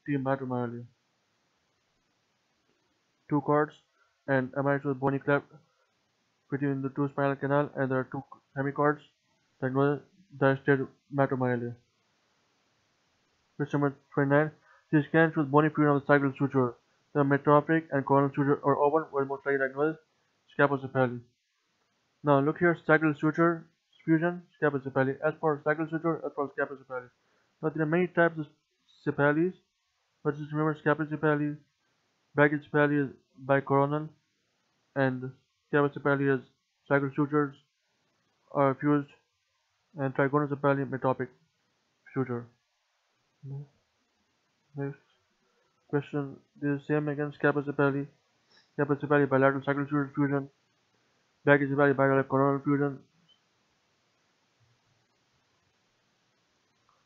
T mitomegaly. Two cords, and MRI shows bony cleft between the two spinal canal, and there are two hemichords. Diagnosis: dilated mitomegaly. Question number 29. CT scan shows bony fusion of the sagittal suture. The metropic and coronal suture are open, where most likely diagnosed scapulocephali. Now look here, sagittal suture fusion, scapulocephali. As for sagittal suture, as for scapulocephali. Now there are many types of cephalies, but just remember scapulocephali, brachycephaly is bicoronal, and scapulocephali is sagittal sutures are fused, and trigonocephaly metropic suture. Next question, this is same again, scapulocephali, bilateral sagittal suture fusion, brachycephaly bilateral coronal fusion,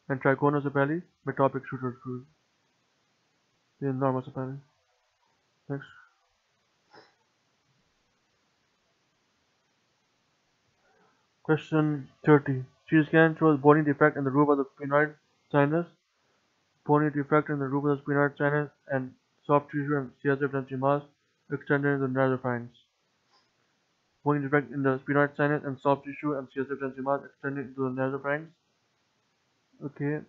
and trigonocephaly metropic suture fusion. This is normocephaly. Next. Question 30. CT scan shows bony defect in the roof of the sphenoid sinus, bony defect in the roof of the sphenoid sinus, and soft tissue and CSF density mass extended into the nasopharynx. Bony defect in the sphenoid sinus and soft tissue and CSF density mass extended into the nasopharynx. Okay.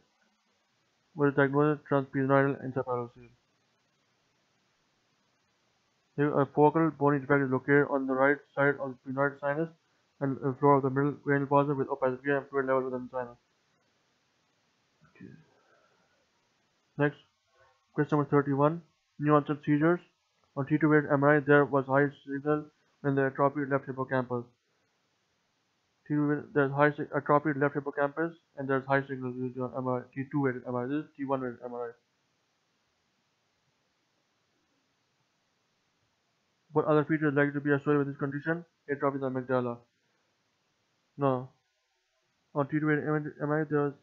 What is diagnosis? Transsphenoidal encephalocele. Here, a focal bony defect is located on the right side of the sphenoid sinus and the floor of the middle cranial fossa with opacity and fluid level within the sinus. Okay. Next, question number 31. New onset seizures. On T2 weighted MRI, there was high signal in the atrophied left hippocampus. There's high atrophied left hippocampus, and there's high signal used on MRI, T2 weighted MRI. This is T1 weighted MRI. What other feature is likely to be associated with this condition? Atrophy of the amygdala. No. On T2 weighted MRI, there's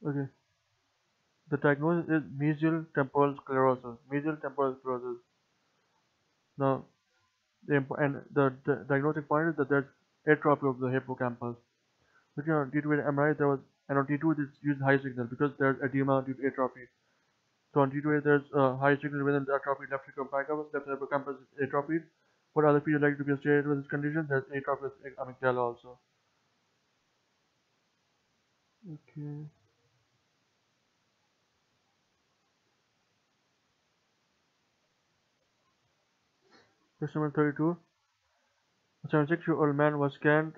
okay. The diagnosis is mesial temporal sclerosis. Mesial temporal sclerosis. Now, the diagnostic point is that there's atrophy of the hippocampus. Looking on T2 weighted MRI, there was, and on T2 this used high signal because there's edema due to atrophy. So on T2 there's high signal within the atrophied left hippocampus. Left hippocampus is atrophied. What other features likely to be associated with this condition? There's atrophy of amygdala also. Okay. Question number 32. A 76-year-old man was scanned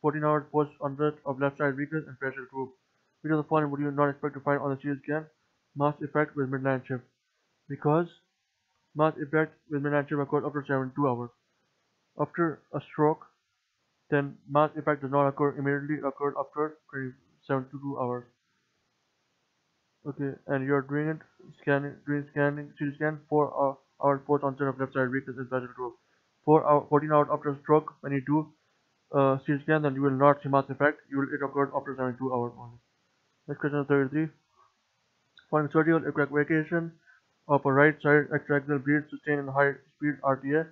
14 hours post onset of left side weakness and facial droop. Which of the following would you not expect to find on the CT scan? Mass effect with midnight shift. Because mass effect with midnight shift occurs after 72 hours. After a stroke, then mass effect does not occur immediately, occurs after 72 hours. Okay, and you're doing it, doing CT scan 4 hours post onset of left side weakness and facial droop. 14 hours after a stroke, when you do CT scan, then you will not see mass effect. It occurs after 72 hours only. Next question 33. Following surgical evacuation of a right side extracorporeal bleed sustained in high speed RTA,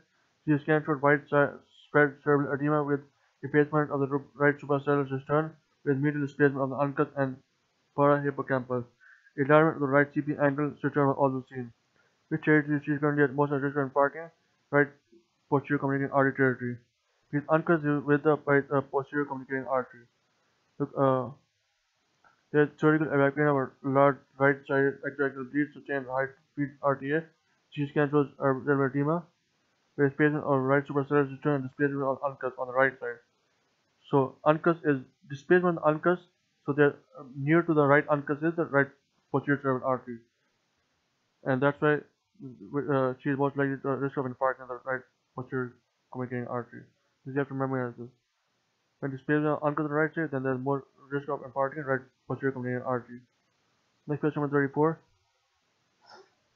CT scan showed widespread cerebral edema with effacement of the right suprasellar cistern with medial displacement of the uncus and parahippocampus. Enlargement of the right CP angle cistern was also seen. Which territory is currently at most at risk of infarcting? Right posterior communicating artery territory. Because uncus is with the right posterior communicating artery. Look, there's surgical evacuation of a large right side extracorporeal bleed sustained high speed RTA. CT scan shows cerebral edema with displacement of right suprasellar cistern and displacement of uncus on the right side. So uncus is displacement of uncus. So they're near to the right uncus is the right posterior cerebral artery, and that's why she is most likely to risk of infarction in the right posterior communicating artery. You have to remember this. When displacement of uncus on the right side, then there's more risk of infarction in right posterior communicating artery. Next question number 34.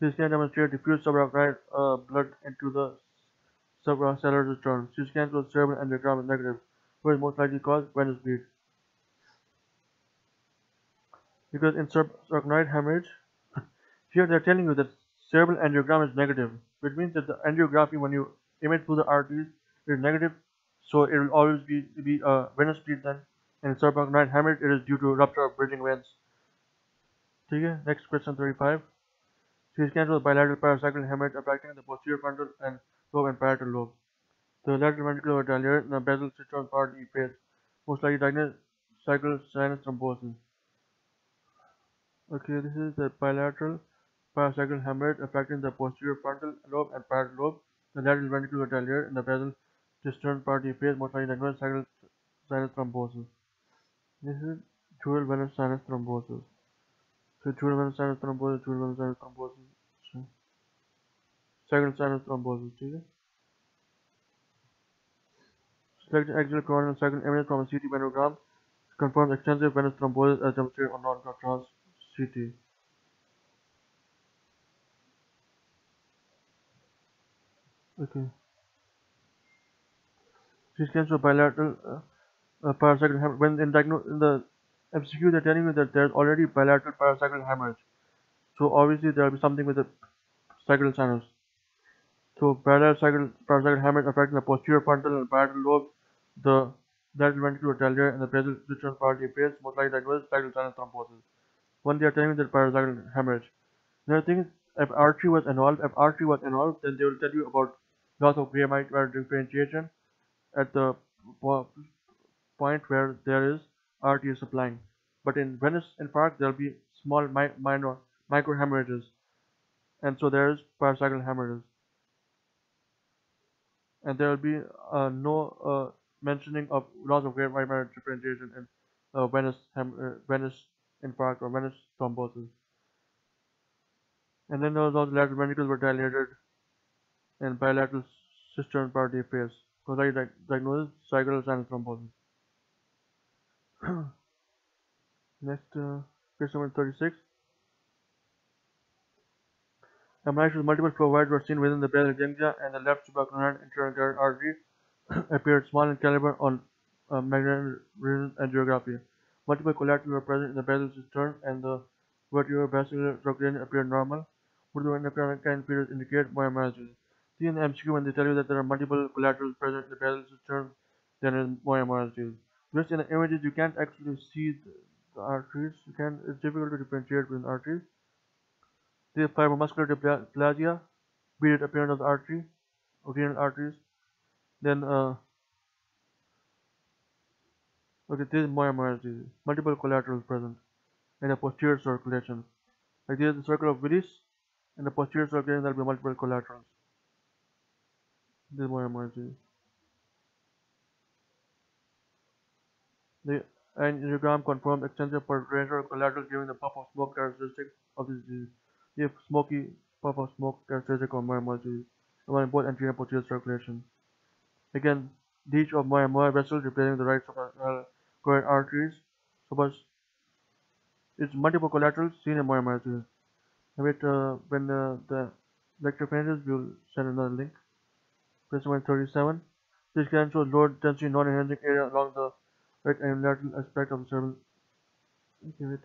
This scan demonstrates diffuse subarachnoid blood into the suprasellar cistern. CT scan shows cerebral angiogram is negative. What is most likely cause? Venous bleed. Because in subarachnoid hemorrhage, here they're telling you that cerebral angiogram is negative, which means that the angiography when you image through the arteries is negative, so it will always be venous bleed then, and in subacromial hemorrhage it is due to rupture of bridging veins. Okay, next question 35. CT scan shows bilateral paracyclic hemorrhage affecting the posterior frontal and lobe and parietal lobe. The lateral ventricular dilator in the basal cistern part of the face, most likely diagnosed cycle sinus thrombosis. Okay, this is the bilateral paracyclic hemorrhage affecting the posterior frontal lobe and parietal lobe. The lateral ventricular dilator in the basal cistern part of the face, most likely diagnosed cycle sinus thrombosis. This is dual venous sinus thrombosis. So dual venous sinus thrombosis, dual venous sinus thrombosis, second sinus thrombosis. ठीक है? Select axial coronal second image from a CT venogram confirms extensive venous thrombosis as demonstrated on non-contrast CT. Okay. CT scans show bilateral paracyclic hemorrhage. When in the MCQ, they're telling you that there's already bilateral paracyclic hemorrhage. So obviously there will be something with the cyclical sinus. So bilateral paracyclic hemorrhage affecting the posterior frontal and parietal lobe, the lateral ventricular dilator, and the basal cistern part of the face, most likely diagnosed cyclical sinus thrombosis. One, they are telling you that paracyclic hemorrhage. Another thing is, if artery was involved, then they will tell you about loss of gray matter differentiation at the point where there is artery supplying. But in venous infarct, there will be small minor microhemorrhages, and so there is paracyclic hemorrhages. And there will be no mentioning of loss of gray matter differentiation in venous infarct or venous thrombosis. And then those lateral ventricles were dilated and bilateral cistern part of the face. So that diagnosed cyclical sinus thrombosis. Next, case number 36. MRI shows multiple flow voids were seen within the basal ganglia, and the left supracoronary intercardiac artery appeared small in caliber on magnetic resonance angiography. Multiple collaterals were present in the basal cistern, and the vertebrovascular circulation appeared normal. Would the endocrine periods indicate myomyalgia? See in the MCQ when they tell you that there are multiple collaterals present in the basal cistern, then it is myomyalgia. Just in the images, you can't actually see the arteries. It's difficult to differentiate between arteries. There is fibromuscular dysplasia, beaded appearance of the artery, renal arteries. Then, okay, this is myomyalgia. Multiple collaterals present in the posterior circulation. Like there is the circle of Willis. In the posterior circulation, there will be multiple collaterals. This is myomyalgia. The angiogram confirms extensive peripheral collateral, giving the puff of smoke characteristic of this disease. The smoky puff of smoke characteristic of myomyalgia among both anterior and posterior circulation. Again, each of myomolar vessels representing the right coronary arteries. So, but it's multiple collaterals seen in myomyalgia. When the lecture finishes, we'll send another link. Question 137. This scan shows low density non-enhancing area along the right and lateral aspect of the cerebral. Okay, wait.